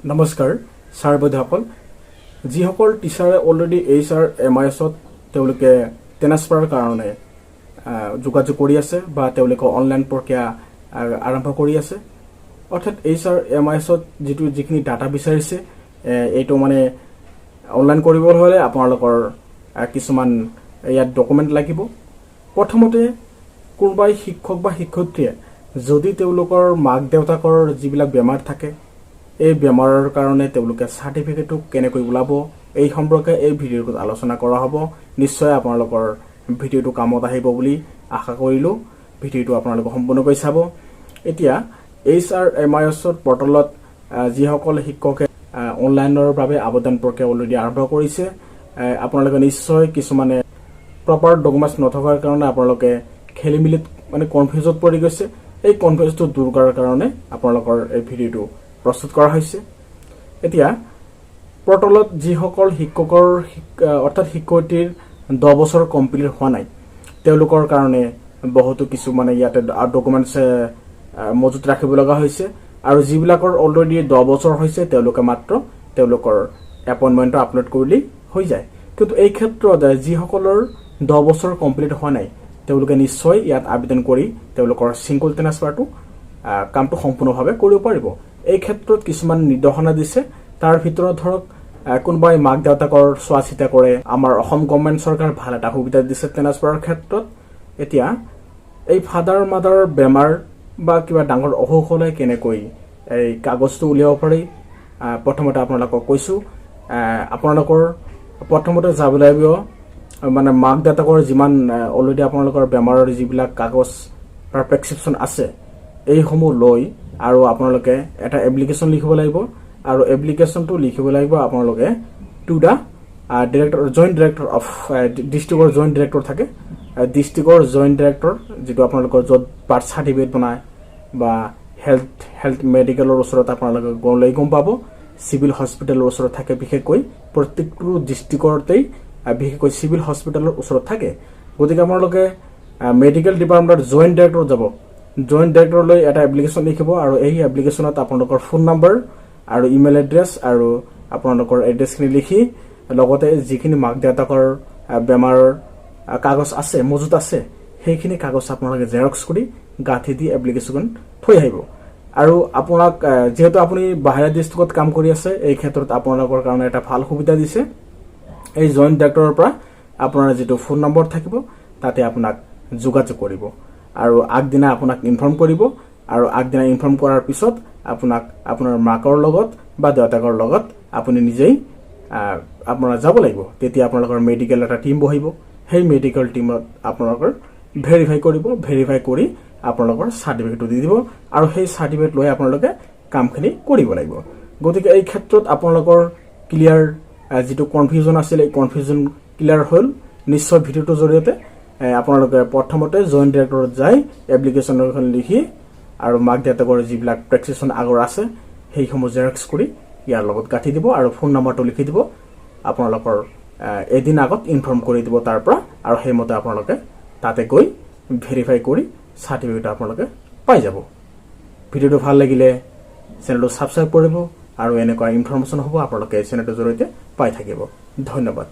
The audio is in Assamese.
নমস্কাৰ ছাৰ বৈদ্যসকল যিসকল টিচাৰে অলৰেডি HRMIS-ত তেওঁলোকে ট্ৰান্সফাৰৰ কাৰণে যোগাযোগ কৰি আছে বা তেওঁলোকে অনলাইন প্ৰক্ৰিয়া আৰম্ভ কৰি আছে অৰ্থাৎ HRMIS-ত যিখিনি ডাটা বিচাৰিছে এইটো মানে অনলাইন কৰিবলৈ হ'লে আপোনালোকৰ কিছুমান ইয়াত ডকুমেণ্ট লাগিব প্ৰথমতে কোনোবাই শিক্ষক বা শিক্ষয়িত্ৰীয়ে যদি তেওঁলোকৰ মাক দেউতাকৰ যিবিলাক বেমাৰ থাকে এই বেমাৰৰ কাৰণে তেওঁলোকে সাৰ্টিফিকেটটো কেনেকৈ ওলাব এই সম্পৰ্কে এই ভিডিঅ'টোত আলোচনা কৰা হ'ব নিশ্চয় আপোনালোকৰ ভিডিঅ'টো কামত আহিব বুলি আশা কৰিলো ভিডিঅ'টো আপোনালোকে সম্পূৰ্ণকৈ চাব এতিয়া HRMIS-ৰ পৰ্টেলত যিসকল শিক্ষকে অনলাইনৰ বাবে আবেদন প্ৰক্ৰিয়া অলৰেডি আৰম্ভ কৰিছে আপোনালোকে নিশ্চয় কিছুমানে প্ৰপাৰ ডকুমেণ্টছ নথকাৰ কাৰণে আপোনালোকে খেলিমিলিত মানে কনফিউজত পৰি গৈছে এই কনফিউজটো দূৰ কৰাৰ কাৰণে আপোনালোকৰ এই ভিডিঅ'টো প্ৰস্তুত কৰা হৈছে এতিয়া পৰ্টেলত যিসকল শিক্ষকৰ অৰ্থাৎ শিক্ষয়িত্ৰীৰ 10 বছৰ কমপ্লিট হোৱা নাই তেওঁলোকৰ কাৰণে বহুতো কিছু মানে ইয়াতে ডকুমেণ্টছ মজুত ৰাখিব লগা হৈছে আৰু যিবিলাকৰ অলৰেডি 10 বছৰ হৈছে তেওঁলোকে মাত্ৰ তেওঁলোকৰ এপইণ্টমেণ্টটো আপলোড কৰিলে হৈ যায় কিন্তু এই ক্ষেত্ৰত যিসকলৰ 10 বছৰ কমপ্লিট হোৱা নাই তেওঁলোকে নিশ্চয় ইয়াত আবেদন কৰি তেওঁলোকৰ সিংগল ট্ৰান্সফাৰটো কামটো সম্পূৰ্ণভাৱে কৰিব পাৰিব এই ক্ষেত্ৰত কিছুমান নিৰ্দেশনা দিছে তাৰ ভিতৰত ধৰক কোনবাই মাক দেউতাকৰ চোৱাচিতা কৰে আমাৰ অসম গভৰ্ণমেণ্ট চৰকাৰ ভাল এটা সুবিধা দিছে ট্ৰান্সফাৰৰ ক্ষেত্ৰত এতিয়া এই ফাদাৰ মাদাৰ বেমাৰ বা কিবা ডাঙৰ অসুখ হ'লে কেনেকৈ এই কাগজটো উলিয়াব পাৰি প্ৰথমতে আপোনালোকক কৈছো আপোনালোকৰ প্ৰথমতে যাব লাগিব মানে মাক দেউতাকৰ যিমান অলৰেডি আপোনালোকৰ বেমাৰৰ যিবিলাক কাগজ বা প্ৰেছক্ৰিপশ্যন আছে এই সমূহ লৈ আৰু আপোনালোকে এটা এপ্লিকেশন লিখিব লাগিব আৰু এপ্লিকেশনটো লিখিব লাগিব আপোনালোকে to the director joint director of ডিস্ট্ৰিক্টৰ জয়েন্ট ডাইৰেক্টৰ থাকে ডিস্ট্ৰিক্টৰ জয়েন্ট ডাইৰেক্টৰ যেটো আপোনালোকৰ যত বাৰ্থ সাৰ্টিফিকেট বনায় বা হেলথ মেডিকেলৰ ওচৰত আপোনালোকে গ'লে গম পাব সিভিল হস্পিটেলৰ ওচৰত থাকে বিশেষকৈ প্ৰত্যেকটো ডিস্ট্ৰিক্টৰতেই বিশেষকৈ সিভিল হস্পিটেলৰ ওচৰত থাকে গতিকে আপোনালোকে মেডিকেল ডিপাৰ্টমেণ্টৰ জয়েন্ট ডাইৰেক্টৰ যাব জয়েন্ট ডাইৰেক্টৰলৈ এটা এপ্লিকেশন লিখিব আৰু এই এপ্লিকেশনত আপোনালোকৰ ফোন নম্বৰ আৰু ইমেইল এড্ৰেছ আৰু আপোনালোকৰ এড্ৰেছখিনি লিখি লগতে যিখিনি মাক দেউতাকৰ বেমাৰৰ কাগজ আছে মজুত আছে সেইখিনি কাগজ আপোনালোকে জেৰক্স কৰি গাঁঠি দি এপ্লিকেশন থৈ আহিব আৰু আপোনাক যেহেতু আপুনি বাহিৰা ডিস্ট্ৰিক্টত কাম কৰি আছে এই ক্ষেত্ৰত আপোনালোকৰ কাৰণে এটা ভাল সুবিধা দিছে এই জয়েন্ট ডাইৰেক্টৰৰ পৰা আপোনাৰ যেটো ফোন নম্বৰ থাকিব তাতে আপোনাক যোগাযোগ কৰিব আৰু আগদিনা আপোনাক ইনফৰ্ম কৰিব আৰু আগদিনা ইনফৰ্ম কৰাৰ পিছত আপোনাক আপোনাৰ মাকৰ লগত বা দেউতাকৰ লগত আপুনি নিজেই আপোনাৰ যাব লাগিব তেতিয়া আপোনালোকৰ মেডিকেল এটা টিম বহিব সেই মেডিকেল টিমত আপোনালোকৰ ভেৰিফাই কৰিব ভেৰিফাই কৰি আপোনালোকৰ সাৰ্টিফিকেটটো দি দিব আৰু সেই সাৰ্টিফিকেট লৈ আপোনালোকে কামখিনি কৰিব লাগিব গতিকে এই ক্ষেত্ৰত আপোনালোকৰ ক্লিয়াৰ যেটো কনফিউজন আছিল এই কনফিউজন ক্লিয়াৰ হ'ল নিশ্চয় ভিডিওটোৰ জৰিয়তে আপোনালোকে প্ৰথমতে জয়েন্ট ডাইৰেক্টৰত যাই এপ্লিকেশনখন লিখি আৰু মাক দেউতাকৰ যিবিলাক প্ৰেছক্ৰিপশ্যন আগৰ আছে সেই সমূহ জেৰক্স কৰি ইয়াৰ লগত গাঁঠি দিব আৰু ফোন নম্বৰটো লিখি দিব আপোনালোকৰ এদিন আগত ইনফৰ্ম কৰি দিব তাৰ পৰা আৰু সেইমতে আপোনালোকে তাতে গৈ ভেৰিফাই কৰি সাৰ্টিফিকেট আপোনালোকে পাই যাব ভিডিওটো ভাল লাগিলে চেনেলটো সাবস্ক্ৰাইব কৰিব আৰু এনেকুৱা ইনফৰমেশ্যন হ'ব আপোনালোকে চেনেলটোৰ জৰিয়তে পাই থাকিব ধন্যবাদ